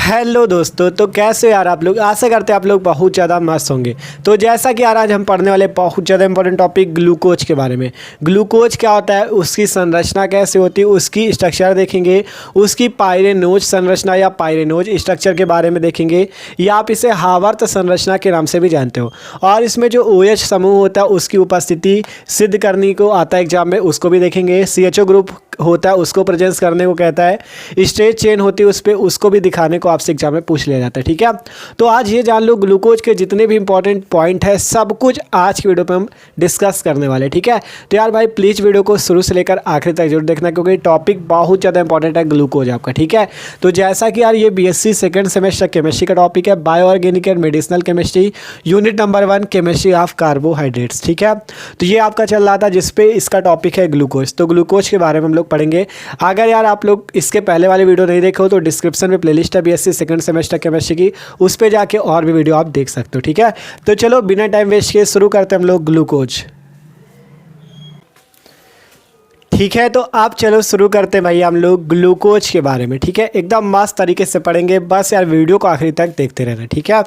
Hello दोस्तों, तो कैसे हो यार आप लोग। आशा करते हैं आप लोग बहुत ज़्यादा मस्त होंगे। तो जैसा कि यार आज हम पढ़ने वाले बहुत ज़्यादा इंपॉर्टेंट टॉपिक ग्लूकोज के बारे में। ग्लूकोज क्या होता है, उसकी संरचना कैसे होती है, उसकी स्ट्रक्चर देखेंगे, उसकी पायरेनोज संरचना या पायरेनोज स्ट्रक्चर के बारे में देखेंगे, या आप इसे हावर्त संरचना के नाम से भी जानते हो। और इसमें जो OH समूह होता है उसकी उपस्थिति सिद्ध करने को आता है एग्जाम में, उसको भी देखेंगे। CHO ग्रुप होता है उसको प्रेजेंस करने को कहता है। स्ट्रेच चेन होती है उस पर, उसको भी दिखाने को आपसे एग्जाम में पूछ लिया जाता है। ठीक है, तो आज ये जान लो ग्लूकोज के जितने भी इंपॉर्टेंट पॉइंट है सब कुछ आज की वीडियो पे हम डिस्कस करने वाले। ठीक है, तो यार भाई प्लीज़ वीडियो को शुरू से लेकर आखिर तक जरूर देखना, क्योंकि टॉपिक बहुत ज़्यादा इंपॉर्टेंट है ग्लूकोज आपका। ठीक है, तो जैसा कि यार ये BSc सेकेंड सेमेस्टर केमिस्ट्री का टॉपिक है, bio organic and medicinal chemistry, unit number 1 chemistry of carbohydrates. ठीक है, तो ये आपका चल रहा था जिसपे इसका टॉपिक है ग्लूकोज। तो ग्लूकोज के बारे में हम लोग पढ़ेंगे। अगर यार आप लोग इसके पहले वाली वीडियो नहीं देखे हो तो डिस्क्रिप्शन में प्लेलिस्ट है BSc सेकंड सेमेस्टर केमिस्ट्री की, उस पे जाके और भी वीडियो आप देख सकते हो। ठीक है, तो चलो बिना टाइम वेस्ट किए शुरू करते हैं हम लोग ग्लूकोज। ठीक है, तो आप चलो शुरू करते हैं भाई हम लोग ग्लूकोज के बारे में। ठीक है, एकदम मस्त तरीके से पढ़ेंगे, बस यार वीडियो को आखिरी तक देखते रहना। ठीक है,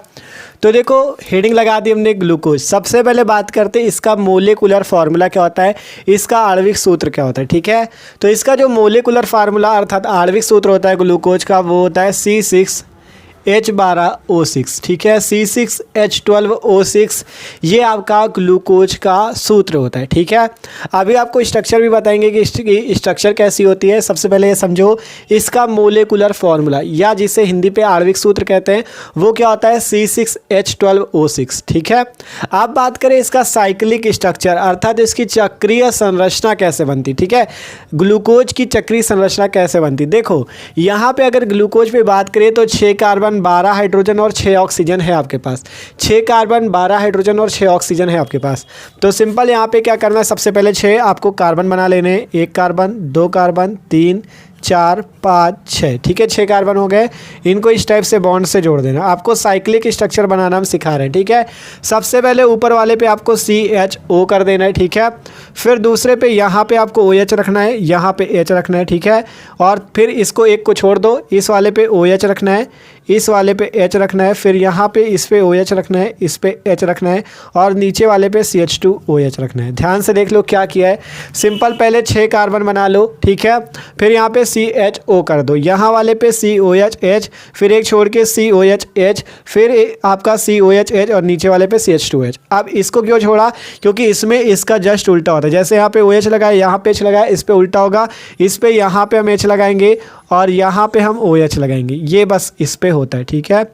तो देखो हेडिंग लगा दी हमने ग्लूकोज। सबसे पहले बात करते हैं इसका मोलेकुलर फार्मूला क्या होता है, इसका आणविक सूत्र क्या होता है। ठीक है, तो इसका जो मोलेकुलर फार्मूला अर्थात आणविक सूत्र होता है ग्लूकोज का, वो होता है C6H12O6। ठीक है, C6H12O6 ये आपका ग्लूकोज का सूत्र होता है। ठीक है, अभी आपको स्ट्रक्चर भी बताएंगे कि स्ट्रक्चर कैसी होती है। सबसे पहले ये समझो इसका मोलेकुलर फार्मूला या जिसे हिंदी पे आणविक सूत्र कहते हैं वो क्या होता है, C6H12O6। ठीक है, अब बात करें इसका साइक्लिक स्ट्रक्चर अर्थात इसकी चक्रीय संरचना कैसे बनती। ठीक है, ग्लूकोज की चक्रीय संरचना कैसे बनती, देखो यहाँ पे अगर ग्लूकोज पे बात करें तो 6 कार्बन 12 हाइड्रोजन और 6 ऑक्सीजन है आपके पास। 6 कार्बन 12 हाइड्रोजन और 6 ऑक्सीजन है आपके पास। तो सिंपल यहाँ पे क्या करना है, सबसे पहले 6 आपको कार्बन बना लेने हैं। 1 कार्बन, 2 कार्बन, 3, 4, 5, 6। ठीक है, 6 कार्बन हो गए, इनको इस टाइप से बॉन्ड से जोड़ देना। आपको साइक्लिक स्ट्रक्चर बनाना हम सिखा रहे हैं। ठीक है, सबसे पहले ऊपर वाले पे आपको CHO कर देना है। ठीक है, फिर दूसरे पे यहाँ पे आपको OH रखना है, यहाँ पे H रखना है। ठीक है, और फिर इसको एक को छोड़ दो, इस वाले पे OH रखना है, इस वाले पे H रखना है, फिर यहाँ पे इस पे OH रखना है, इस पे H रखना है, और नीचे वाले पे CH2OH रखना है। ध्यान से देख लो क्या किया है। सिंपल पहले 6 कार्बन बना लो। ठीक है, फिर यहाँ पे CHO कर दो, यहाँ वाले पे COHH, फिर एक छोड़ के COHH, फिर आपका COHH और नीचे वाले पे CH2OH। अब इसको क्यों छोड़ा, क्योंकि इसमें इसका जस्ट उल्टा होता है। जैसे यहाँ पे OH लगाए, यहाँ पे H लगाए, इस पे उल्टा होगा। इस पे यहाँ पे हम H लगाएंगे और यहाँ पे हम OH लगाएंगे, ये बस इस पे होता है। ठीक है,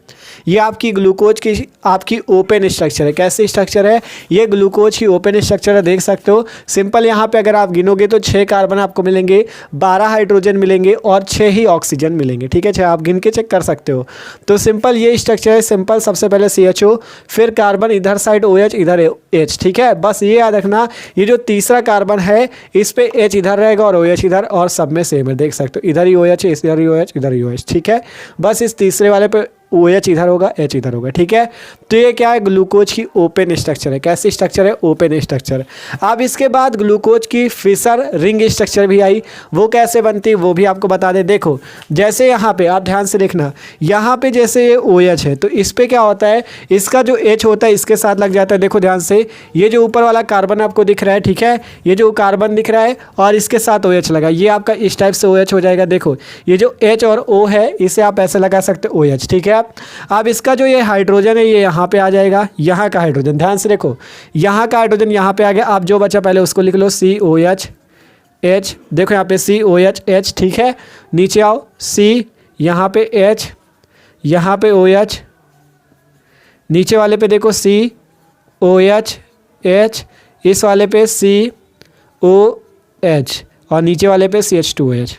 ये आपकी ग्लूकोज की आपकी ओपन स्ट्रक्चर है। कैसी स्ट्रक्चर है, ये ग्लूकोज की ओपन स्ट्रक्चर है, देख सकते हो। सिंपल यहाँ पे अगर आप गिनोगे तो 6 कार्बन आपको मिलेंगे, 12 हाइड्रोजन मिलेंगे और 6 ही ऑक्सीजन मिलेंगे। ठीक है, 6 आप गिन के चेक कर सकते हो। तो सिंपल ये स्ट्रक्चर है। सिंपल सबसे पहले CHO, फिर कार्बन इधर साइड OH, इधर H। ठीक है, बस ये याद रखना, ये जो तीसरा कार्बन है इस पे H इधर रहेगा और OH इधर, और सब में सेम है, देख सकते हो। इधर ही OH, इधर ही OH, इधर ही OH। ठीक है, बस इस तीसरे वाले पे OH इधर होगा, H इधर होगा। ठीक है, तो ये क्या है, ग्लूकोज की ओपन स्ट्रक्चर है। कैसी स्ट्रक्चर है, ओपन स्ट्रक्चर। अब इसके बाद ग्लूकोज की फिशर रिंग स्ट्रक्चर भी आई, वो कैसे बनती है वो भी आपको बता दें। देखो जैसे यहाँ पे आप ध्यान से देखना, यहाँ पे जैसे ये OH है तो इस पे क्या होता है, इसका जो H होता है इसके साथ लग जाता है। देखो ध्यान से, ये जो ऊपर वाला कार्बन आपको दिख रहा है, ठीक है, ये जो कार्बन दिख रहा है और इसके साथ OH लगा, ये आपका इस टाइप से OH हो जाएगा। देखो ये जो H और O है इसे आप ऐसे लगा सकते हो OH। ठीक है, अब इसका जो ये हाइड्रोजन है ये यहाँ पे आ जाएगा, यहाँ का हाइड्रोजन, ध्यान से देखो, यहाँ का हाइड्रोजन यहाँ पे आ गया। आप जो बचा पहले उसको लिख लो, COHH। देखो यहाँ पे COHH। ठीक है, नीचे आओ, C, यहाँ पे H, यहाँ पे OH, नीचे वाले पे देखो COHH, इस वाले पे COH और नीचे वाले पे CH2OH।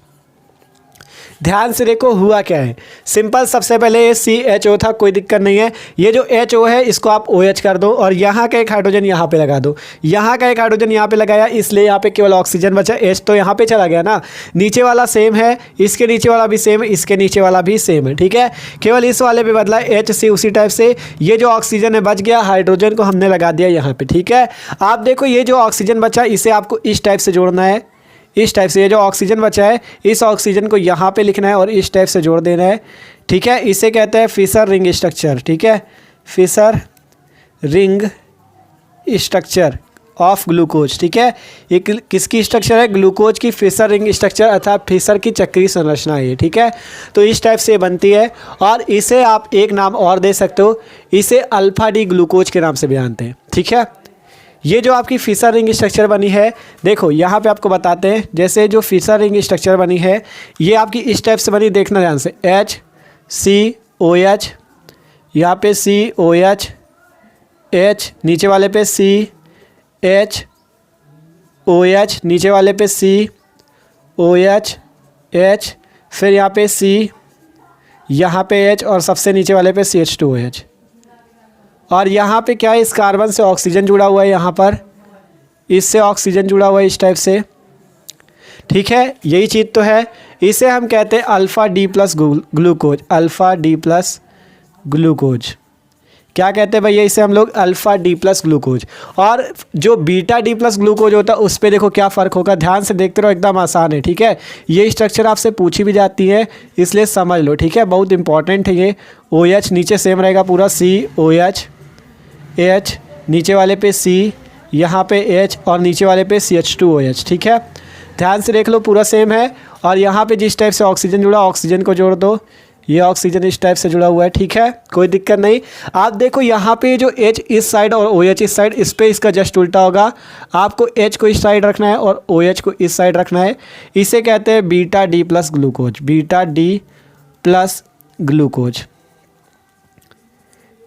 ध्यान से देखो हुआ क्या है, सिंपल सबसे पहले ये CHO था, कोई दिक्कत नहीं है। ये जो HO है इसको आप OH कर दो और यहाँ का एक हाइड्रोजन यहाँ पे लगा दो, यहाँ का एक हाइड्रोजन यहाँ पे लगाया, इसलिए यहाँ पे केवल ऑक्सीजन बचा। H तो यहाँ पे चला गया ना, नीचे वाला सेम है, इसके नीचे वाला भी सेम है, इसके नीचे वाला भी सेम है। ठीक है, केवल इस वाले पे बदला HC, उसी टाइप से ये जो ऑक्सीजन है बच गया, हाइड्रोजन को हमने लगा दिया यहाँ पे। ठीक है, आप देखो ये जो ऑक्सीजन बचा इसे आपको इस टाइप से जोड़ना है, इस टाइप से ये जो ऑक्सीजन बचा है इस ऑक्सीजन को यहाँ पे लिखना है और इस टाइप से जोड़ देना है, ठीक है। इसे कहते हैं फिशर रिंग स्ट्रक्चर, ठीक है, Fischer ring structure of glucose, ठीक है। ये किसकी स्ट्रक्चर है? ग्लूकोज की फिशर रिंग स्ट्रक्चर अर्थात फिशर की चक्रीय संरचना है ये, ठीक है। तो इस टाइप से बनती है और इसे आप एक नाम और दे सकते हो, इसे अल्फा डी ग्लूकोज के नाम से भी जानते हैं, ठीक है। ये जो आपकी फिशर रिंग स्ट्रक्चर बनी है, देखो यहाँ पे आपको बताते हैं, जैसे जो फिशर रिंग स्ट्रक्चर बनी है ये आपकी इस टाइप से बनी, देखना ध्यान से, HCOH, यहाँ पे COH, H नीचे वाले पे CHOH, नीचे वाले पे COH H, फिर यहाँ पे C, यहाँ पे H और सबसे नीचे वाले पे CH2OH। और यहाँ पे क्या है, इस कार्बन से ऑक्सीजन जुड़ा हुआ है, यहाँ पर इससे ऑक्सीजन जुड़ा हुआ है इस टाइप से, ठीक है। यही चीज़ तो है, इसे हम कहते हैं alpha D plus glucose, alpha D plus glucose. क्या कहते हैं भैया? इसे हम लोग अल्फ़ा डी प्लस ग्लूकोज। और जो बीटा डी प्लस ग्लूकोज होता है उस पर देखो क्या फ़र्क होगा, ध्यान से देखते रहो, एकदम आसान है, ठीक है। ये स्ट्रक्चर आपसे पूछी भी जाती है इसलिए समझ लो, ठीक है, बहुत इंपॉर्टेंट है ये। OH नीचे सेम रहेगा पूरा, COH H, नीचे वाले पे C, यहाँ पे H और नीचे वाले पे CH2OH, ठीक है। ध्यान से देख लो पूरा सेम है। और यहाँ पे जिस टाइप से ऑक्सीजन जुड़ा, ऑक्सीजन को जोड़ दो, ये ऑक्सीजन इस टाइप से जुड़ा हुआ है, ठीक है, कोई दिक्कत नहीं। आप देखो यहाँ पे जो H इस साइड और OH इस साइड, इस पे इसका जस्ट उल्टा होगा, आपको H को इस साइड रखना है और OH को इस साइड रखना है। इसे कहते हैं beta D plus glucose, beta D plus glucose,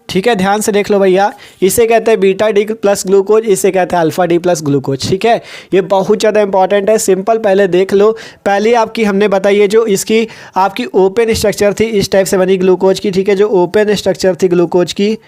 ठीक है। ध्यान से देख लो भैया, इसे कहते हैं बीटा डी प्लस ग्लूकोज, इसे कहते हैं अल्फा डी प्लस ग्लूकोज, ठीक है। ये बहुत ज़्यादा इंपॉर्टेंट है, सिंपल पहले देख लो। पहले आपकी हमने बताई है जो इसकी आपकी ओपन स्ट्रक्चर थी, इस टाइप से बनी ग्लूकोज की, ठीक है। जो ओपन स्ट्रक्चर थी ग्लूकोज की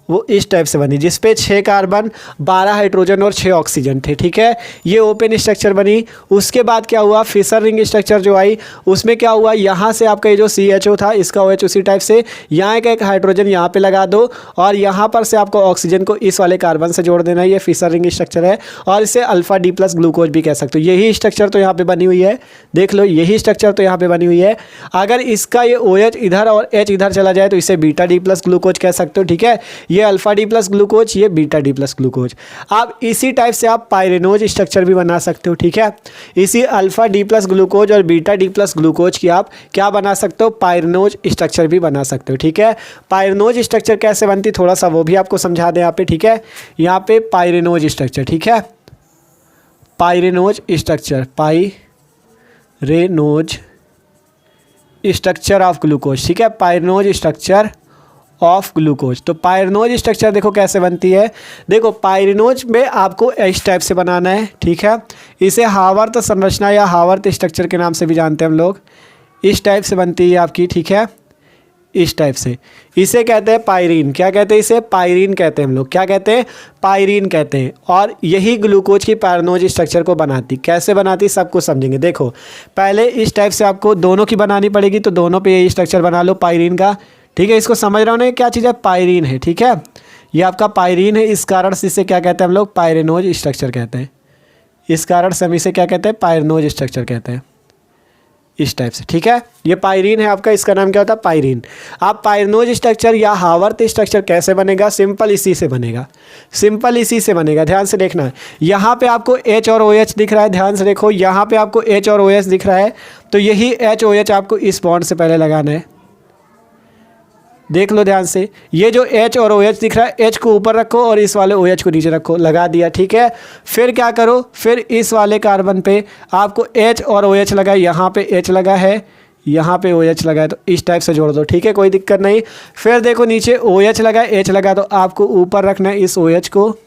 वो इस टाइप से बनी, जिसपे 6 कार्बन 12 हाइड्रोजन और 6 ऑक्सीजन थे, ठीक है। ये ओपन स्ट्रक्चर बनी। उसके बाद क्या हुआ, फिशर रिंग स्ट्रक्चर जो आई उसमें क्या हुआ, यहाँ से आपका ये जो CHO था इसका OH उसी टाइप से, यहाँ एक हाइड्रोजन यहाँ पे लगा दो और यहाँ पर से आपको ऑक्सीजन को इस वाले कार्बन से जोड़ देना है। ये फिशर रिंग स्ट्रक्चर है और इसे अल्फा डी प्लस ग्लूकोज भी कह सकते हो। यही स्ट्रक्चर तो यहाँ पे बनी हुई है, देख लो, यही स्ट्रक्चर तो यहाँ पे बनी हुई है। अगर इसका ये OH इधर और H इधर चला जाए तो इसे बीटा डी प्लस ग्लूकोज कह सकते हो, ठीक है। ये अल्फा डी प्लस ग्लूकोज, ये बीटा डी प्लस ग्लूकोज। आप इसी टाइप से आप पायरेनोज स्ट्रक्चर भी बना सकते हो, ठीक है। इसी अल्फा डी प्लस ग्लूकोज और बीटा डी प्लस ग्लूकोज की आप क्या बना सकते हो, पायरेनोज स्ट्रक्चर भी बना सकते हो, ठीक है। पायरेनोज स्ट्रक्चर कैसे बनती थोड़ा सा वो भी आपको समझा दें यहाँ पे, ठीक है। यहाँ पे पायरेनोज स्ट्रक्चर, ठीक है, pyranose structure, pyranose structure of glucose, ठीक है, पायरेनोज स्ट्रक्चर ऑफ ग्लूकोज। तो पायरेनोज स्ट्रक्चर देखो कैसे बनती है, देखो पायरेनोज में आपको इस टाइप से बनाना है, ठीक है। इसे हावर्त संरचना या हावर्त स्ट्रक्चर के नाम से भी जानते हैं हम लोग। इस टाइप से बनती है आपकी, ठीक है, इस टाइप से। इसे कहते हैं पायरीन, क्या कहते हैं इसे, पायरीन कहते हैं हम लोग, क्या कहते हैं, पायरीन कहते हैं। और यही ग्लूकोज की पायरेनोज स्ट्रक्चर को बनाती, कैसे बनाती सब कुछ समझेंगे। देखो पहले इस टाइप से आपको दोनों की बनानी पड़ेगी, तो दोनों पे यही स्ट्रक्चर बना लो पायरीन का, ठीक है। इसको समझ रहे हो ना, क्या चीज़ है, पायरीन है, ठीक है। ये आपका पायरीन है, इस कारण से इसे क्या कहते हैं हम लोग, पायरेनोज स्ट्रक्चर कहते हैं। इस कारण से हम इसे क्या कहते हैं, पायरेनोज स्ट्रक्चर कहते हैं, इस टाइप से, ठीक है। ये पायरीन है आपका, इसका नाम क्या होता है, पायरीन। आप पायरेनोज स्ट्रक्चर या हावर्त स्ट्रक्चर कैसे बनेगा, सिंपल इसी से बनेगा, सिंपल इसी से बनेगा। ध्यान से देखना है, यहाँ पे आपको H और OH दिख रहा है, ध्यान से देखो, यहाँ पे आपको H और OH दिख रहा है, तो यही HOH आपको इस बॉन्ड से पहले लगाना है। देख लो ध्यान से, ये जो H और OH दिख रहा है, H को ऊपर रखो और इस वाले OH को नीचे रखो, लगा दिया, ठीक है। फिर क्या करो, फिर इस वाले कार्बन पे आपको H और OH लगा, यहाँ पे H लगा है, यहाँ पे OH लगा है, तो इस टाइप से जोड़ दो, ठीक है, कोई दिक्कत नहीं। फिर देखो नीचे OH लगा, H लगा, तो आपको ऊपर रखना है इस OH को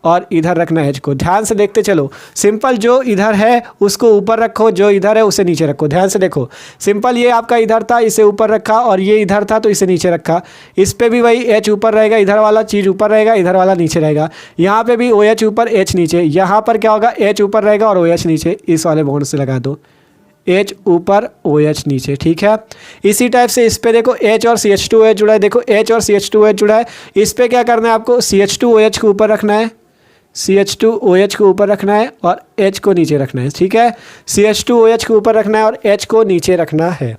और इधर रखना है H को। ध्यान से देखते चलो, सिंपल जो इधर है उसको ऊपर रखो, जो इधर है उसे नीचे रखो। ध्यान से देखो, सिंपल ये आपका इधर था, इसे ऊपर रखा, और ये इधर था तो इसे नीचे रखा। इस पे भी वही H ऊपर रहेगा, इधर वाला चीज़ ऊपर रहेगा, इधर वाला नीचे रहेगा। यहाँ पे भी OH ऊपर H नीचे, यहाँ पर क्या होगा, H ऊपर रहेगा और OH नीचे, इस वाले बॉन्ड से लगा दो, H ऊपर OH नीचे, ठीक है। इसी टाइप से इस पे देखो H और CH2OH जुड़ा है, देखो H और CH2OH जुड़ा है, इस पे क्या करना है आपको, CH2OH को ऊपर रखना है, CH2OH को ऊपर रखना है और H को नीचे रखना है, ठीक है। CH2OH को ऊपर रखना है और H को नीचे रखना है,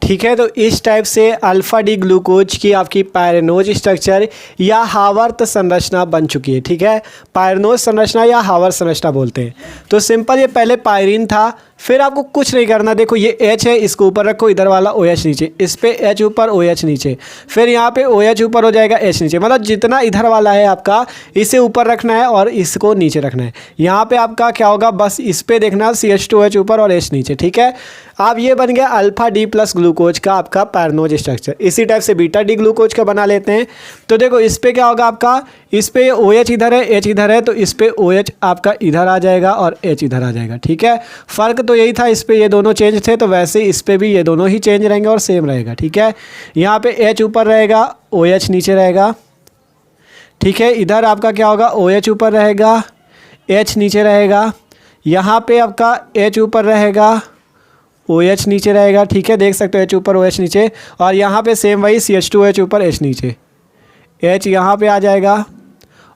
ठीक है। तो इस टाइप से अल्फा डी ग्लूकोज की आपकी पायरेनोज स्ट्रक्चर या हावर्त संरचना बन चुकी है, ठीक है। पायरेनोज संरचना या हावर्त संरचना बोलते हैं। तो सिंपल, ये पहले पायरीन था, फिर आपको कुछ नहीं करना। देखो ये H है, इसको ऊपर रखो, इधर वाला OH नीचे, इस पे H ऊपर OH नीचे, फिर यहाँ पे OH ऊपर हो जाएगा, H नीचे। मतलब जितना इधर वाला है आपका, इसे ऊपर रखना है और इसको नीचे रखना है। यहाँ पे आपका क्या होगा, बस इस पे देखना, CH2OH ऊपर और H नीचे, ठीक है। अब ये बन गया अल्फा डी प्लस ग्लूकोज का आपका पायरेनोज स्ट्रक्चर। इसी टाइप से बीटा डी ग्लूकोज का बना लेते हैं। तो देखो इस पे क्या होगा आपका, इस पे OH इधर है, H इधर है, तो इस पे OH आपका इधर आ जाएगा और H इधर आ जाएगा, ठीक है। फ़र्क तो यही था, इस पे ये दोनों चेंज थे, तो वैसे इस पे भी ये दोनों ही चेंज रहेंगे और सेम रहेगा, ठीक है। यहाँ पे H ऊपर रहेगा, OH नीचे रहेगा, ठीक है। इधर आपका क्या होगा, OH ऊपर रहेगा, H नीचे रहेगा। यहाँ पे आपका H ऊपर रहेगा, OH नीचे रहेगा, ठीक है। देख सकते हो H ऊपर OH नीचे, और यहाँ पे सेम वही CH2OH ऊपर H नीचे, H यहाँ पे आ जाएगा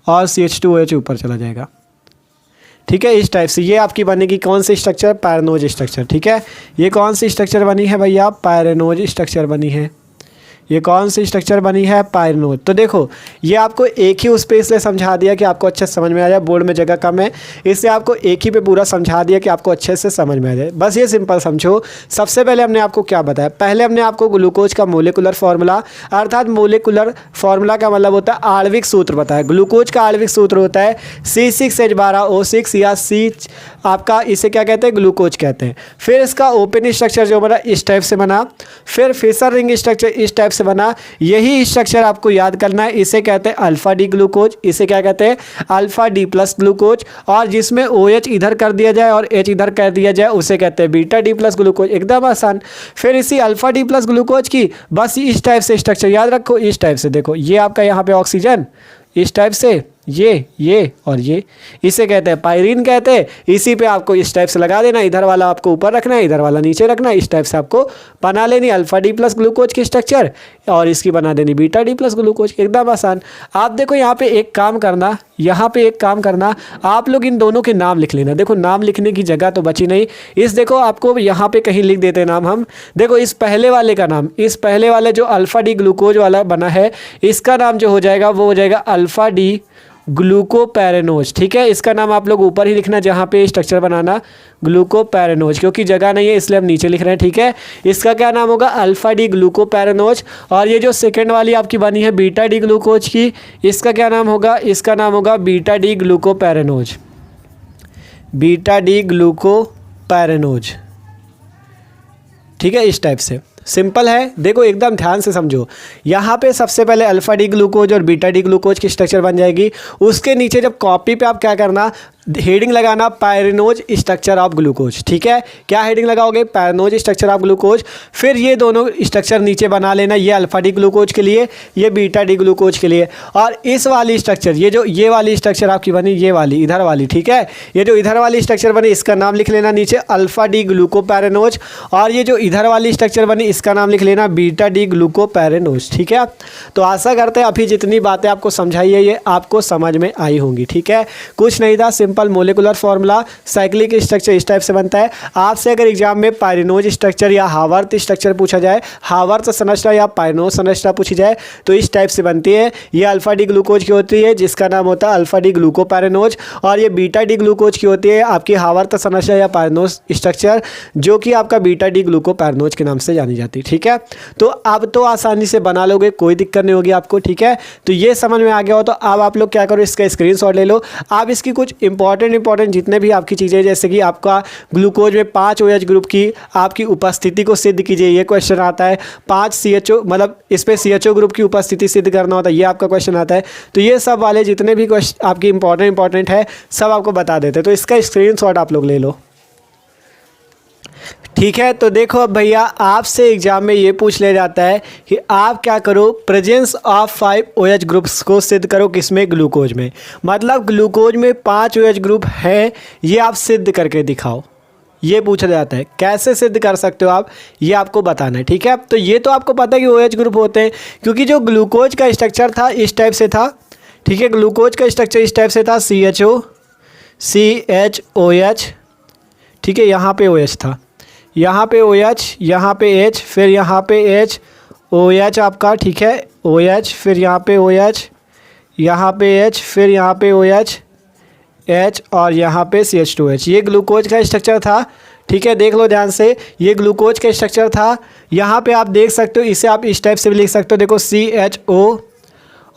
और CH2OH ऊपर चला जाएगा, ठीक है। इस टाइप से ये आपकी बनेगी कौन सी स्ट्रक्चर, पायरेनोज स्ट्रक्चर, ठीक है। ये कौन सी स्ट्रक्चर बनी है भैया, पायरेनोज स्ट्रक्चर बनी है। ये कौन सी स्ट्रक्चर बनी है, पायरेनोज। तो देखो ये आपको एक ही उस पर इसलिए समझा दिया कि आपको अच्छे से समझ में आ जाए, बोर्ड में जगह कम है इसलिए आपको एक ही पे पूरा समझा दिया कि आपको अच्छे से समझ में आ जाए। बस ये सिंपल समझो। सबसे पहले हमने आपको क्या बताया, पहले हमने आपको ग्लूकोज का मोलिकुलर फार्मूला, अर्थात मोलिकुलर फार्मूला का मतलब होता है आणविक सूत्र बताया। ग्लूकोज का आणविक सूत्र होता है C6H12O6 या C आपका, इसे क्या कहते हैं, ग्लूकोज कहते हैं। फिर इसका ओपन स्ट्रक्चर जो बना इस टाइप से बना, फिर फिशर रिंग स्ट्रक्चर इस टाइप से बना। यही स्ट्रक्चर आपको याद करना है, इसे कहते हैं अल्फा डी ग्लूकोज, इसे क्या कहते हैं, अल्फा डी प्लस ग्लूकोज। और जिसमें OH इधर कर दिया जाए और H इधर कर दिया जाए उसे कहते हैं बीटा डी प्लस ग्लूकोज, एकदम आसान। फिर इसी अल्फा डी प्लस ग्लूकोज की बस इस टाइप से स्ट्रक्चर याद रखो, इस टाइप से। देखो ये आपका यहाँ पे ऑक्सीजन, इस टाइप से ये और ये, इसे कहते हैं पायरीन कहते हैं। इसी पे आपको इस टाइप से लगा देना, इधर वाला आपको ऊपर रखना है, इधर वाला नीचे रखना है। इस टाइप से आपको बना लेनी अल्फा डी प्लस ग्लूकोज की स्ट्रक्चर और इसकी बना देनी बीटा डी प्लस ग्लूकोज, एकदम आसान। आप देखो यहाँ पे एक काम करना, यहाँ पे एक काम करना, आप लोग इन दोनों के नाम लिख लेना। देखो नाम लिखने की जगह तो बची नहीं, इस देखो आपको यहाँ पे कहीं लिख देते नाम हम। देखो इस पहले वाले का नाम, इस पहले वाले जो अल्फा डी ग्लूकोज वाला बना है, इसका नाम जो हो जाएगा वो हो जाएगा अल्फा डी ग्लूकोपैरेनोज, ठीक है। इसका नाम आप लोग ऊपर ही लिखना जहाँ पे स्ट्रक्चर बनाना, ग्लूकोपैरेनोज, क्योंकि जगह नहीं है इसलिए हम नीचे लिख रहे हैं, ठीक है। इसका क्या नाम होगा, अल्फा डी ग्लूकोपैरेनोज। और ये जो सेकंड वाली आपकी बनी है बीटा डी ग्लूकोज की, इसका क्या नाम होगा, इसका नाम होगा बीटा डी ग्लूकोपैरेनोज, बीटा डी ग्लूकोपैरेनोज, ठीक है। इस टाइप से सिंपल है, देखो एकदम ध्यान से समझो। यहाँ पे सबसे पहले अल्फा डी ग्लूकोज और बीटा डी ग्लूकोज की स्ट्रक्चर बन जाएगी। उसके नीचे जब कॉपी पे आप क्या करना, हेडिंग लगाना पायरेनोज स्ट्रक्चर ऑफ ग्लूकोज, ठीक है। क्या हेडिंग लगाओगे, पायरेनोज स्ट्रक्चर ऑफ ग्लूकोज। फिर ये दोनों स्ट्रक्चर नीचे बना लेना, ये अल्फा डी ग्लूकोज के लिए, ये बीटा डी ग्लूकोज के लिए। और इस वाली स्ट्रक्चर, ये वाली स्ट्रक्चर आपकी बनी, ये वाली इधर वाली, ठीक है। ये जो इधर वाली स्ट्रक्चर बनी इसका नाम लिख लेना नीचे अल्फा डी ग्लूकोपैरेनोज। और ये जो इधर वाली स्ट्रक्चर बनी इसका नाम लिख लेना बीटा डी ग्लूकोपैरेनोज, ठीक है। तो आशा करते हैं अभी जितनी बातें आपको समझाई है ये आपको समझ में आई होंगी, ठीक है। कुछ नहीं था, simple molecular formula, cyclic structure इस टाइप से बनता है। आपसे अगर एग्जाम में पायरेनोज स्ट्रक्चर या हावर्त स्ट्रक्चर पूछा जाए, हावर्त संरचना या पायरेनोज संरचना पूछी जाए तो इस टाइप से बनती है। ये अल्फा डी ग्लूकोज की होती है जिसका नाम होता है अल्फा डी ग्लूकोपैरेनोज, और ये बीटा डी ग्लूकोज की होती है आपकी हावर्त संरचना या पायरेनोज स्ट्रक्चर, जो कि आपका बीटा डी ग्लूकोपैरेनोज के नाम से जानी जाती है, ठीक है। तो अब तो आसानी से बना लोगे, कोई दिक्कत नहीं होगी आपको, ठीक है। तो ये समझ में आ गया हो तो अब आप लोग क्या करो, इसका स्क्रीनशॉट ले लो। आप इसकी कुछ इंपॉर्टेंट जितने भी आपकी चीज़ें, जैसे कि आपका ग्लूकोज में 5 OH ग्रुप की आपकी उपस्थिति को सिद्ध कीजिए, ये क्वेश्चन आता है। 5 CHO मतलब इस पे CHO ग्रुप की उपस्थिति सिद्ध करना होता है, ये आपका क्वेश्चन आता है। तो ये सब वाले जितने भी क्वेश्चन आपकी इंपॉर्टेंट है सब आपको बता देते हैं, तो इसका स्क्रीनशॉट आप लोग ले लो, ठीक है। तो देखो अब भैया आपसे एग्जाम में ये पूछ ले जाता है कि आप क्या करो, प्रेजेंस ऑफ 5 OH ग्रुप्स को सिद्ध करो, किसमें, ग्लूकोज में। मतलब ग्लूकोज में 5 OH ग्रुप हैं, ये आप सिद्ध करके दिखाओ, ये पूछा जाता है। कैसे सिद्ध कर सकते हो आप, ये आपको बताना है, ठीक है। तो ये तो आपको पता है कि OH ग्रुप होते हैं, क्योंकि जो ग्लूकोज का स्ट्रक्चर था इस टाइप से था, ठीक है। ग्लूकोज का स्ट्रक्चर इस टाइप से था, CHO CHOH, ठीक है। यहाँ पे OH था, यहाँ पे OH, यहाँ पे H, फिर यहाँ पे H, OH आपका, ठीक है, OH, फिर यहाँ पे OH, यहाँ पे H, फिर यहाँ पे OH H और यहाँ पे CH2H। ये ग्लूकोज का स्ट्रक्चर था, ठीक है। देख लो ध्यान से, ये ग्लूकोज का स्ट्रक्चर था। यहाँ पे आप देख सकते हो, इसे आप इस टाइप से भी लिख सकते हो, देखो CHO,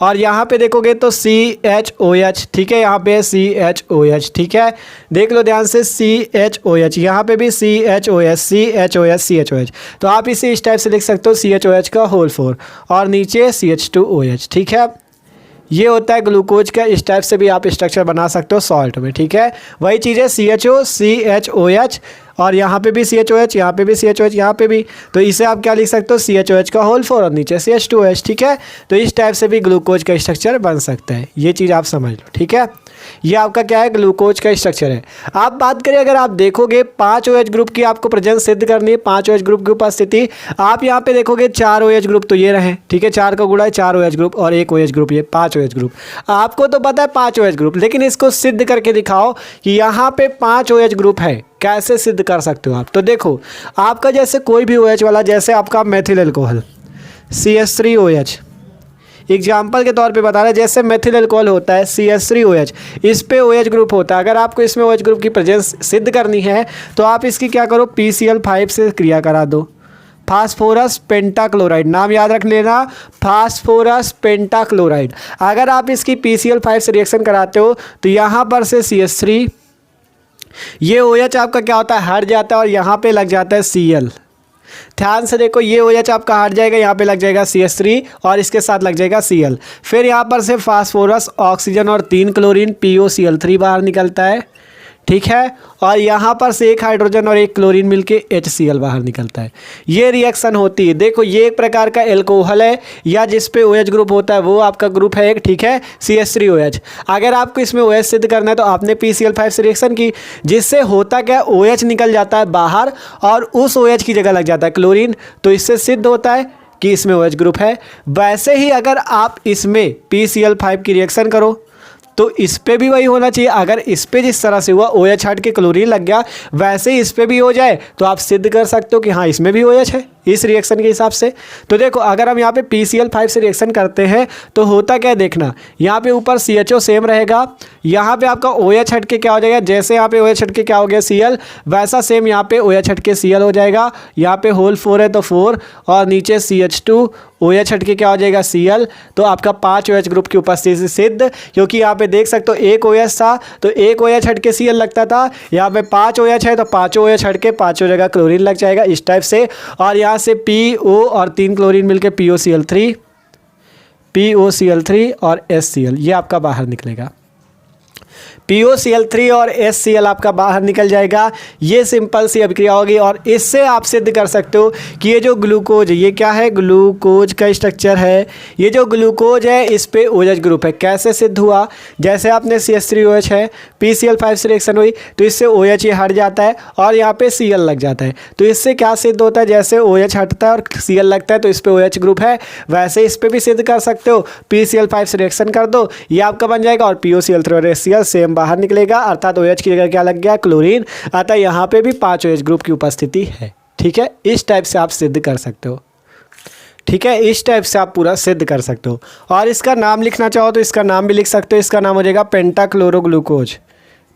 और यहाँ पे देखोगे तो CHOH, ठीक है। यहाँ पे CHOH, ठीक है। देख लो ध्यान से, CHOH, यहाँ पे भी CHOH CHOH CHOH। तो आप इसे इस टाइप से लिख सकते हो, CHOH का होल 4 और नीचे CH2OH, ठीक है। ये होता है ग्लूकोज का। इस टाइप से भी आप स्ट्रक्चर बना सकते हो सॉल्ट में, ठीक है। वही चीज़ है, CHO CHOH और यहाँ पे भी CHOH, यहाँ पे भी CHOH, यहाँ पे भी। तो इसे आप क्या लिख सकते हो, CHOH का होल 4 और नीचे CH2OH, ठीक है। तो इस टाइप से भी ग्लूकोज का स्ट्रक्चर बन सकता है, ये चीज़ आप समझ लो, ठीक है। ये आपका क्या है, ग्लूकोज का स्ट्रक्चर है। आप बात करें, अगर आप देखोगे 5 OH ग्रुप की आपको प्रेजेंस सिद्ध करनी है, 5 OH ग्रुप की उपस्थिति। आप यहाँ पे देखोगे 4 OH ग्रुप तो ये रहे, ठीक है। 4 का गुणा है 4 OH ग्रुप और 1 OH ग्रुप, ये 5 OH ग्रुप। आपको तो पता है 5 OH ग्रुप, लेकिन इसको सिद्ध करके दिखाओ कि यहाँ पे 5 OH ग्रुप है। कैसे सिद्ध कर सकते हो आप? तो देखो, आपका जैसे कोई भी OH वाला, जैसे आपका मेथिल अल्कोहल CH3OH, एग्जाम्पल के तौर पे बता रहे हैं, जैसे मेथिल अल्कोहल होता है CH3OH, इस पे OH ग्रुप होता है। अगर आपको इसमें OH ग्रुप की प्रेजेंस सिद्ध करनी है तो आप इसकी क्या करो, PCl5 से क्रिया करा दो, फास्फोरस पेंटाक्लोराइड, नाम याद रख लेना, फास्फोरस पेंटाक्लोराइड। अगर आप इसकी PCl5 से रिएक्शन कराते हो तो यहाँ पर से CH3, ये OH आपका क्या होता है, हट जाता है और यहाँ पे लग जाता है Cl। ध्यान से देखो, ये OH आपका हट जाएगा, यहाँ पे लग जाएगा CH3 और इसके साथ लग जाएगा Cl। फिर यहाँ पर से फास्फोरस, ऑक्सीजन और 3 क्लोरीन POCl3 बाहर निकलता है, ठीक है। और यहाँ पर से 1 हाइड्रोजन और 1 क्लोरीन मिलके HCl बाहर निकलता है। ये रिएक्शन होती है। देखो, ये एक प्रकार का एल्कोहल है, या जिस पे OH ग्रुप होता है वो आपका ग्रुप है एक, ठीक है, CH3OH। अगर आपको इसमें OH सिद्ध करना है तो आपने PCl5 से रिएक्शन की, जिससे होता क्या, OH निकल जाता है बाहर और उस OH की जगह लग जाता है क्लोरीन। तो इससे सिद्ध होता है कि इसमें OH ग्रुप है। वैसे ही अगर आप इसमें PCl5 की रिएक्शन करो तो इस पे भी वही होना चाहिए। अगर इस पे जिस तरह से हुआ, OH हट के क्लोरीन लग गया, वैसे ही इस पे भी हो जाए तो आप सिद्ध कर सकते हो कि हाँ, इसमें भी OH है इस रिएक्शन के हिसाब से। तो देखो, अगर हम यहाँ पे PCl5 से रिएक्शन करते हैं तो होता क्या है, देखना, यहाँ पे ऊपर CHO सेम रहेगा, यहाँ पे आपका OH हट के क्या हो जाएगा, जैसे यहाँ पे OH हट के क्या हो गया Cl, वैसा सेम यहाँ पे OH हट के Cl हो जाएगा। यहाँ पे होल 4 है तो 4 और नीचे CH2, OH हट के क्या हो जाएगा Cl। तो आपका 5 OH ग्रुप की उपस्थिति सिद्ध, क्योंकि यहाँ पे देख सकते हो 1 OH था तो 1 OH हट के Cl लगता था, यहाँ पे 5 OH है तो 5 OH हट के 5 जगह क्लोरीन लग जाएगा, इस टाइप से। और यहाँ से PO और 3 क्लोरीन मिलके POCl3 और HCl, ये आपका बाहर निकलेगा। POCl3 और HCl आपका बाहर निकल जाएगा। ये सिंपल सी अभिक्रिया होगी और इससे आप सिद्ध कर सकते हो कि ये जो ग्लूकोज, ये क्या है, ग्लूकोज का स्ट्रक्चर है। ये जो ग्लूकोज है इस पे OH ग्रुप है। कैसे सिद्ध हुआ, जैसे आपने CH3OH है, PCl5 से रिएक्शन हुई तो इससे OH ये हट जाता है और यहाँ पे Cl लग जाता है। तो इससे क्या सिद्ध होता है, जैसे OH हटता है और Cl लगता है तो इस पे OH ग्रुप है, वैसे इस पे भी सिद्ध कर सकते हो। PCl5 से रिएक्शन कर दो, ये आपका बन जाएगा और POCl3 और HCl सेम बाहर निकलेगा, अर्थात OH की जगह क्या लग गया, क्लोरीन। अतः यहाँ पे भी 5 OH ग्रुप की उपस्थिति है, ठीक है। इस टाइप से आप सिद्ध कर सकते हो, ठीक है। इस टाइप से आप पूरा सिद्ध कर सकते हो। और इसका नाम लिखना चाहो तो इसका नाम भी लिख सकते हो। इसका नाम हो जाएगा पेंटाक्लोरोग्लूकोज।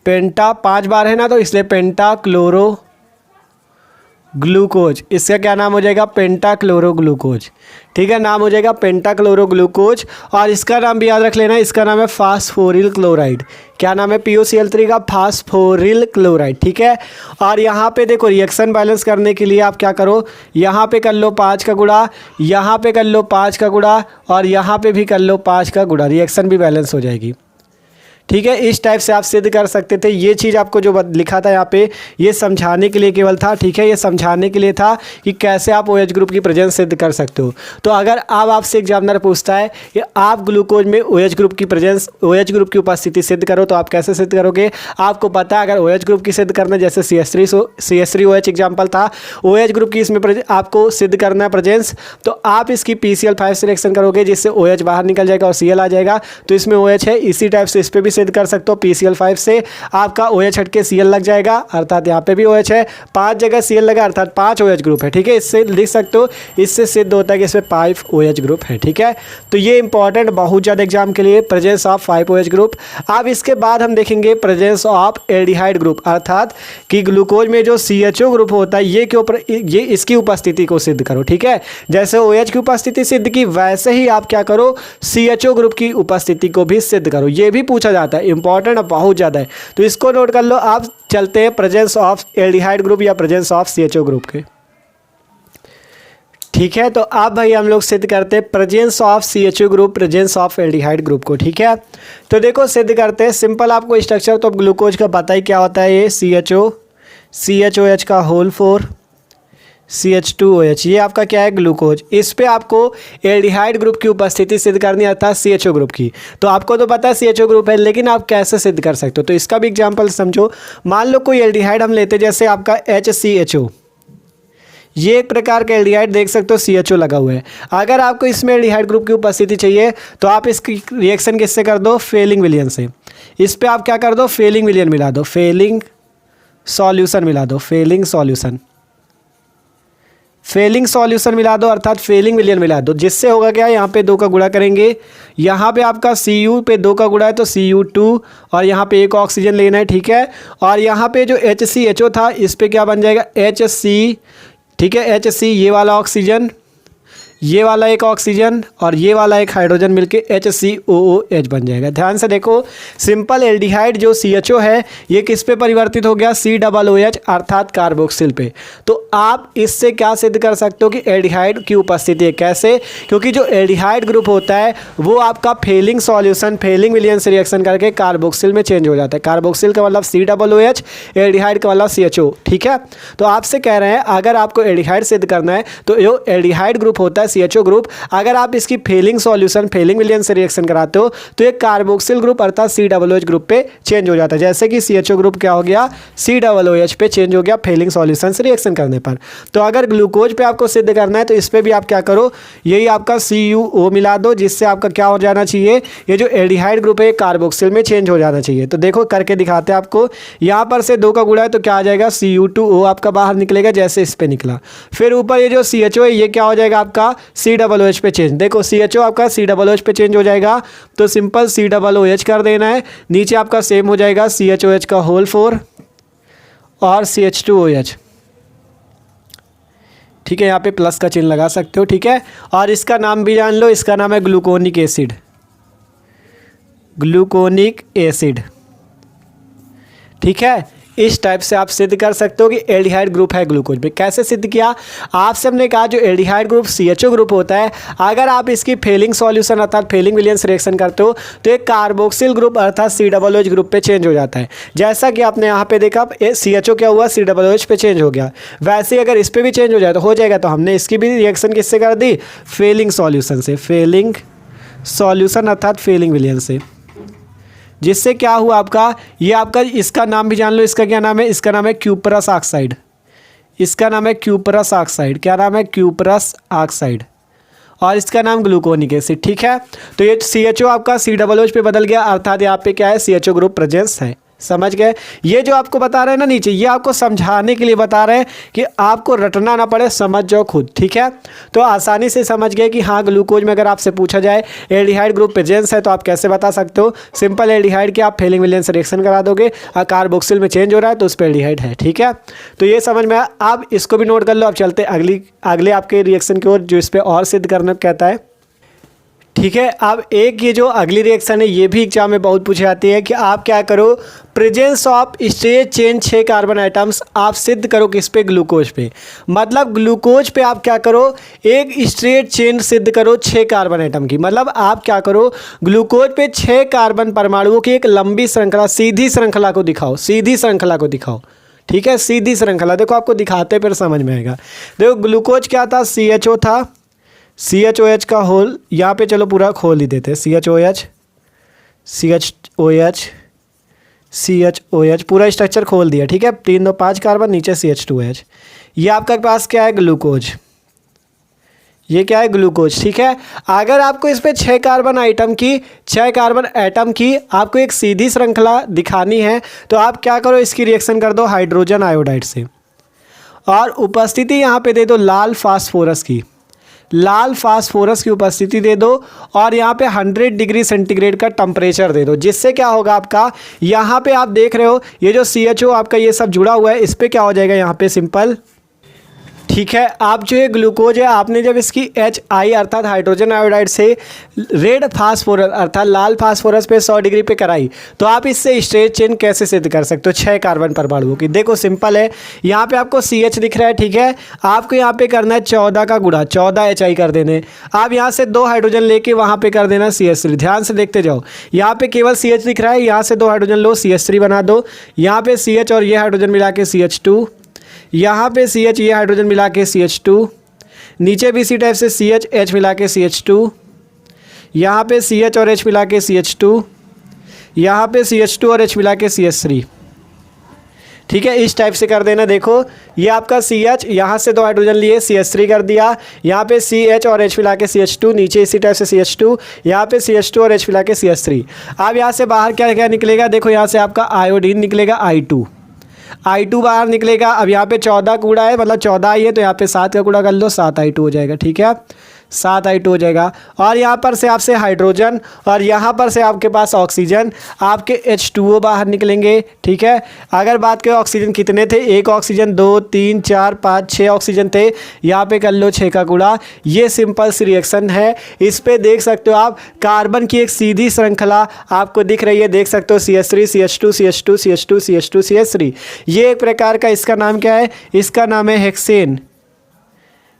पेंटा 5 बार है ना, तो इसलिए पेंटाक्लोरो ग्लूकोज, इसका क्या नाम हो जाएगा, पेंटाक्लोरोग्लूकोज, ठीक है। नाम हो जाएगा पेंटाक्लोरोग्लूकोज। और इसका नाम भी याद रख लेना, इसका नाम है फास्फोरिल क्लोराइड। क्या नाम है, POCl3 का फास्फोरिल क्लोराइड, ठीक है। और यहाँ पे देखो, रिएक्शन बैलेंस करने के लिए आप क्या करो, यहाँ पे कर लो 5 का गुणा, यहाँ पे कर लो 5 का गुणा और यहाँ पे भी कर लो 5 का गुणा, रिएक्शन भी बैलेंस हो जाएगी, ठीक है, इस टाइप से आप सिद्ध कर सकते थे। ये चीज़ आपको जो लिखा था यहाँ पे, ये समझाने के लिए केवल था। ठीक है, ये समझाने के लिए था कि कैसे आप OH ग्रुप की प्रेजेंस सिद्ध कर सकते हो। तो अगर अब आपसे एग्जामिनर पूछता है कि आप ग्लूकोज में OH ग्रुप की प्रेजेंस, OH ग्रुप की उपस्थिति सिद्ध करो, तो आप कैसे सिद्ध करोगे? आपको पता है, अगर OH ग्रुप की सिद्ध करना, जैसे CH3OH एग्जाम्पल था, OH ग्रुप की इसमें आपको सिद्ध करना है प्रेजेंस, तो आप इसकी PCl5 सिलेक्शन करोगे, जिससे OH बाहर निकल जाएगा और Cl आ जाएगा। तो इसमें OH है, इसी टाइप से इस पर भी सिद्ध कर सकते हो। PCl5 से आपका OH हट के Cl लग जाएगा, अर्थात यहाँ पे भी OH है, 5 जगह Cl लगा, अर्थात 5 OH ग्रुप है। ठीक है, इससे लिख सकते हो, इससे सिद्ध होता है कि इसमें 5 OH ग्रुप है। ठीक है, तो ये इंपॉर्टेंट बहुत ज़्यादा एग्जाम के लिए, प्रेजेंस ऑफ 5 OH ग्रुप। अब इसके बाद हम देखेंगे प्रेजेंस ऑफ एल्डिहाइड ग्रुप, अर्थात कि ग्लूकोज में जो CHO ग्रुप होता है, ये इसकी उपस्थिति को सिद्ध करो। ठीक है, जैसे OH की उपस्थिति सिद्ध की, वैसे ही आप क्या करो, CHO ग्रुप की उपस्थिति को भी सिद्ध करो। ये भी पूछा जाता है, इंपॉर्टेंट बहुत ज़्यादा है, तो इसको नोट कर लो। आप चलते हैं प्रेजेंस ऑफ एल्डिहाइड ग्रुप या प्रेजेंस ऑफ CHO ग्रुप के। ठीक है, तो अब भाई हम लोग सिद्ध करते हैं presence of CHO group, presence of aldehyde group को। ठीक है, तो देखो सिद्ध करते हैं। सिंपल आपको स्ट्रक्चर तो ग्लूकोज का पता ही क्या होता है, ये CHOH का होल 4 CH2OH, ये आपका क्या है, ग्लूकोज। इस पे आपको एल्डिहाइड ग्रुप की उपस्थिति सिद्ध करनी आता है CHO ग्रुप की। तो आपको तो पता है CHO ग्रुप है, लेकिन आप कैसे सिद्ध कर सकते हो, तो इसका भी एग्जांपल समझो। मान लो कोई एल्डिहाइड हम लेते हैं, जैसे आपका HCHO, ये एक प्रकार का एल्डिहाइड देख सकते हो, CHO लगा हुआ है। अगर आपको इसमें एल्डिहाइड ग्रुप की उपस्थिति चाहिए, तो आप इसकी रिएक्शन किससे कर दो, फेलिंग विलियन से। इस पे आप क्या कर दो, फेलिंग विलियन मिला दो, फेलिंग सॉल्यूशन मिला दो, फेलिंग सॉल्यूशन मिला दो, अर्थात फेलिंग विलियन मिला दो। जिससे होगा क्या, यहाँ पे 2 का गुणा करेंगे, यहाँ पे आपका Cu पे 2 का गुणा है तो Cu2, और यहाँ पे एक ऑक्सीजन लेना है। ठीक है, और यहाँ पे जो HCHO था, इस पे क्या बन जाएगा, HC। ठीक है, HC, ये वाला ऑक्सीजन, ये वाला एक ऑक्सीजन, और ये वाला एक हाइड्रोजन मिलके HCOOH बन जाएगा। ध्यान से देखो, सिंपल एल्डिहाइड जो CHO है, ये किस पे परिवर्तित हो गया, COOH, अर्थात कार्बोक्सिल पे। तो आप इससे क्या सिद्ध कर सकते हो कि एल्डिहाइड की उपस्थिति है। कैसे, क्योंकि जो एल्डिहाइड ग्रुप होता है, वो आपका फेलिंग सॉल्यूशन, फेलिंग विलियन से रिएक्शन करके कार्बोक्सिल में चेंज हो जाता है। कार्बोक्सिल का मतलब COOH, एल्डिहाइड का मतलब CHO। ठीक है, तो आपसे कह रहे हैं, अगर आपको एल्डिहाइड सिद्ध करना है, तो जो एल्डिहाइड ग्रुप होता है CHO ग्रुप, अगर आप इसकी फेलिंग सॉल्यूशन, फेलिंग विलियन से रिएक्शन कराते हो, तो एक कार्बोक्सिल ग्रुप अर्थात COOH ग्रुप पे चेंज हो जाता है। जैसे कि CHO ग्रुप क्या हो गया, COOH पे चेंज हो गया फेलिंग सॉल्यूशन से रिएक्शन करने पर। तो अगर ग्लूकोज पे आपको सिद्ध करना है, तो इस पे भी आप क्या करो, यही आपका CuO मिला दो, जिससे आपका क्या हो जाना चाहिए, ये जो एल्डिहाइड ग्रुप है कार्बोक्सिल में चेंज हो जाना चाहिए। तो देखो करके दिखाते हैं आपको। यहाँ पर से 2 का गुणा है तो क्या आ जाएगा, Cu2O आपका बाहर निकलेगा, जैसे इस पे निकला। फिर ऊपर ये जो CHO है, ये क्या हो जाएगा आपका COOH पे चेंज। देखो CHO आपका COOH पे चेंज हो जाएगा, तो सिंपल COOH कर देना है। नीचे आपका सेम हो जाएगा CHOH का होल 4 और CH2OH। ठीक है, यहाँ पे प्लस का चिन्ह लगा सकते हो। ठीक है, और इसका नाम भी जान लो, इसका नाम है ग्लूकोनिक एसिड, ग्लूकोनिक एसिड। ठीक है, इस टाइप से आप सिद्ध कर सकते हो कि एल्डिहाइड ग्रुप है ग्लूकोज में। कैसे सिद्ध किया, आपसे हमने कहा जो एल्डिहाइड ग्रुप CHO ग्रुप होता है, अगर आप इसकी फेलिंग सॉल्यूशन अर्थात फेलिंग विलियन से रिएक्शन करते हो, तो एक कार्बोक्सिल ग्रुप अर्थात COOH ग्रुप पे चेंज हो जाता है। जैसा कि आपने यहाँ पे देखा, CHO क्या हुआ, COOH पे चेंज हो गया। वैसे ही अगर इस पर भी चेंज हो जाए तो हो जाएगा। तो हमने इसकी भी रिएक्शन किससे कर दी, फेलिंग सॉल्यूशन से, फेलिंग सॉल्यूशन अर्थात फेलिंग विलियन से। जिससे क्या हुआ आपका, ये आपका, इसका नाम भी जान लो, इसका क्या नाम है, इसका नाम है क्यूपरस ऑक्साइड। इसका नाम है क्यूपरस ऑक्साइड। क्या नाम है, क्यूपरस ऑक्साइड। और इसका नाम ग्लूकोनिक एसिड। ठीक है, तो ये CHO आपका COOH पे बदल गया, अर्थात यहाँ पे क्या है, CHO ग्रुप प्रेजेंस है। समझ गए, ये जो आपको बता रहे हैं ना नीचे, ये आपको समझाने के लिए बता रहे हैं कि आपको रटना ना पड़े, समझ जाओ खुद। ठीक है, तो आसानी से समझ गए कि हाँ, ग्लूकोज में अगर आपसे पूछा जाए एल्डिहाइड ग्रुप प्रेजेंस है, तो आप कैसे बता सकते हो, सिंपल एल्डिहाइड की आप फेलिंग विलियन से रिएक्शन करा दोगे, कार्बोक्सिल में चेंज हो रहा है तो उस पर एल्डिहाइड है। ठीक है, तो ये समझ में आया। आप इसको भी नोट कर लो। अब चलते अगले आपके रिएक्शन की ओर, जो इस पर और सिद्ध करना कहता है। ठीक है। अब एक ये जो अगली रिएक्शन है ये भी एग्जाम में बहुत पूछी जाती है कि आप क्या करो, presence of straight chain 6 carbon atoms आप सिद्ध करो किस पे, ग्लूकोज पे। मतलब ग्लूकोज पे आप क्या करो, एक स्ट्रेट चेन सिद्ध करो 6 कार्बन आइटम की। मतलब आप क्या करो, ग्लूकोज पे 6 कार्बन परमाणुओं की एक लंबी श्रृंखला, सीधी श्रृंखला को दिखाओ, सीधी श्रृंखला को दिखाओ। ठीक है, सीधी श्रृंखला। देखो आपको दिखाते फिर समझ में आएगा। देखो ग्लूकोज क्या था, CHO था, CHOH का होल यहाँ पे चलो पूरा खोल ही देते हैं, CHOH CHOH CHOH पूरा स्ट्रक्चर खोल दिया। ठीक है, 3 2 5 कार्बन, नीचे CH2OH। ये आपका पास क्या है, ग्लूकोज। ये क्या है, ग्लूकोज। ठीक है, अगर आपको इस पे 6 कार्बन आइटम की, 6 कार्बन एटम की आपको एक सीधी श्रृंखला दिखानी है तो आप क्या करो, इसकी रिएक्शन कर दो हाइड्रोजन आयोडाइड से, और उपस्थिति यहाँ पे दे दो लाल फास्फोरस की, लाल फास्फोरस की उपस्थिति दे दो, और यहाँ पे 100 डिग्री सेंटीग्रेड का टेम्परेचर दे दो। जिससे क्या होगा आपका, यहाँ पे आप देख रहे हो ये जो CHO आपका ये सब जुड़ा हुआ है, इस पे क्या हो जाएगा यहाँ पे सिंपल। ठीक है, आप जो ये ग्लूकोज है आपने जब इसकी HI अर्थात हाइड्रोजन आयोडाइड से रेड फास्फोरस अर्थात लाल फास्फोरस पे 100 डिग्री पे कराई, तो आप इससे स्ट्रेट चेन कैसे सिद्ध कर सकते हो 6 कार्बन परमाणुओं की। देखो सिंपल है, यहाँ पे आपको CH दिख रहा है। ठीक है, आपको यहाँ पे करना है 14 का गुणा, 14 HI कर देने। आप यहाँ से 2 हाइड्रोजन लेके वहाँ पे कर देना CH3। ध्यान से देखते जाओ, यहाँ पे केवल CH दिख रहा है, यहाँ से 2 हाइड्रोजन लो, CH3 बना दो। यहाँ पे CH और ये हाइड्रोजन मिला के CH2, यहाँ पे CH ये हाइड्रोजन मिला के CH2, नीचे भी इसी टाइप से CH H मिला के CH2, यहाँ पे CH और H मिला के CH2, यहाँ पे CH2 और H मिला के CH3। ठीक है, इस टाइप से कर देना। देखो ये आपका CH, यहाँ से 2 हाइड्रोजन लिए CH3 कर दिया, यहाँ पे CH और H मिला के CH2, नीचे इसी टाइप से CH2, यहाँ पे CH2 और H मिला के CH3। अब यहाँ से बाहर क्या क्या निकलेगा, देखो यहाँ से आपका आयोडीन निकलेगा, I2 बाहर निकलेगा। अब यहाँ पे 14 कूड़ा है, मतलब 14 आई है, तो यहाँ पे 7 का कूड़ा कर लो, 7 I2 हो जाएगा। ठीक है, 7 I2 हो जाएगा। और यहाँ पर से आपसे हाइड्रोजन और यहाँ पर से आपके पास ऑक्सीजन, आपके H2O बाहर निकलेंगे। ठीक है, अगर बात करें ऑक्सीजन कितने थे, 1 ऑक्सीजन, 2 3 4 5 6 ऑक्सीजन थे, यहाँ पे कर लो 6 का गुणा। ये सिंपल सी रिएक्शन है। इस पे देख सकते हो आप कार्बन की एक सीधी श्रृंखला आपको दिख रही है, देख सकते हो CH3 CH2 CH2 CH2 CH2 CH3। ये एक प्रकार का, इसका नाम क्या है, इसका नाम है हेक्सेन।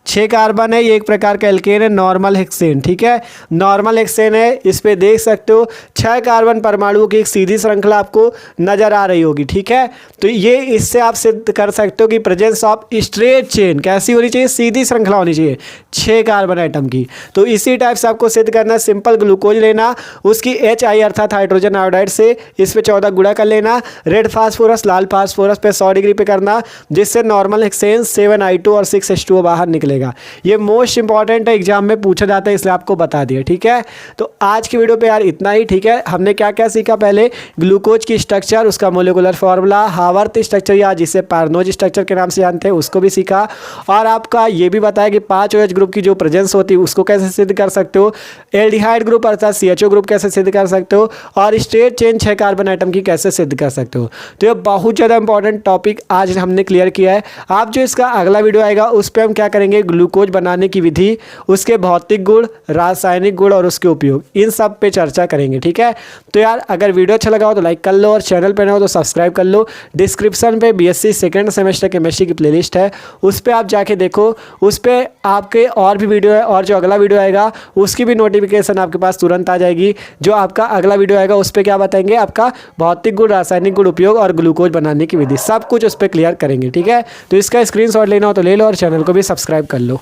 6 कार्बन है, ये एक प्रकार का एल्केन है, नॉर्मल हेक्सेन। ठीक है, नॉर्मल हेक्सेन है। इस पे देख सकते हो 6 कार्बन परमाणुओं की एक सीधी श्रृंखला आपको नजर आ रही होगी। ठीक है, तो ये इससे आप सिद्ध कर सकते हो कि प्रेजेंस ऑफ स्ट्रेट चेन कैसी होनी चाहिए, सीधी श्रृंखला होनी चाहिए 6 कार्बन आइटम की। तो इसी टाइप से आपको सिद्ध करना है। सिंपल ग्लूकोज लेना, उसकी HI अर्थात हाइड्रोजन आयोडाइड से इस पे 14 गुणा कर लेना, रेड फास्फोरस लाल फास्फोरस पे 100 डिग्री पे करना, जिससे नॉर्मल हेक्सेन 7 I2 और 6 H2O बाहर निकलेगा। ये मोस्ट इंपॉर्टेंट है, एग्जाम में पूछा जाता है, इसलिए आपको बता दिया। ठीक है, तो आज की वीडियो पे यार इतना ही। ठीक है, हमने क्या क्या सीखा, पहले ग्लूकोज की स्ट्रक्चर, उसका मोलिकुलर फॉर्मूला, हावर्थ स्ट्रक्चर या जिसे पार्नोज स्ट्रक्चर के नाम से जानते हैं उसको भी सीखा, और आपका ये भी बताया कि 5 OH ग्रुप की जो प्रेजेंस होती है उसको कैसे सिद्ध कर सकते हो, एल्डिहाइड ग्रुप अर्थात CHO ग्रुप कैसे सिद्ध कर सकते हो, और स्ट्रेट चेन 6 कार्बन आइटम की कैसे सिद्ध कर सकते हो। तो ये बहुत ज़्यादा इंपॉर्टेंट टॉपिक आज हमने क्लियर किया है। आप जो इसका अगला वीडियो आएगा उस पर हम क्या करेंगे, ग्लूकोज बनाने की विधि, उसके भौतिक गुण, रासायनिक गुण और उसके उपयोग, इन सब पे चर्चा करेंगे। ठीक है, तो यार अगर वीडियो अच्छा लगा हो तो लाइक कर लो, और चैनल पे नए हो तो सब्सक्राइब कर लो। डिस्क्रिप्शन पे BSc सेकेंड सेमेस्टर केमिस्ट्री की प्लेलिस्ट है, उस पर आप जाके देखो, उस पर आपके और भी वीडियो है, और जो अगला वीडियो आएगा उसकी भी नोटिफिकेशन आपके पास तुरंत आ जाएगी। जो आपका अगला वीडियो आएगा उस पर क्या बताएंगे, आपका भौतिक गुण, रासायनिक गुण, उपयोग और ग्लूकोज बनाने की विधि, सब कुछ उस पर क्लियर करेंगे। ठीक है, तो इसका स्क्रीनशॉट लेना हो तो ले लो, और चैनल को भी सब्सक्राइब कर लो।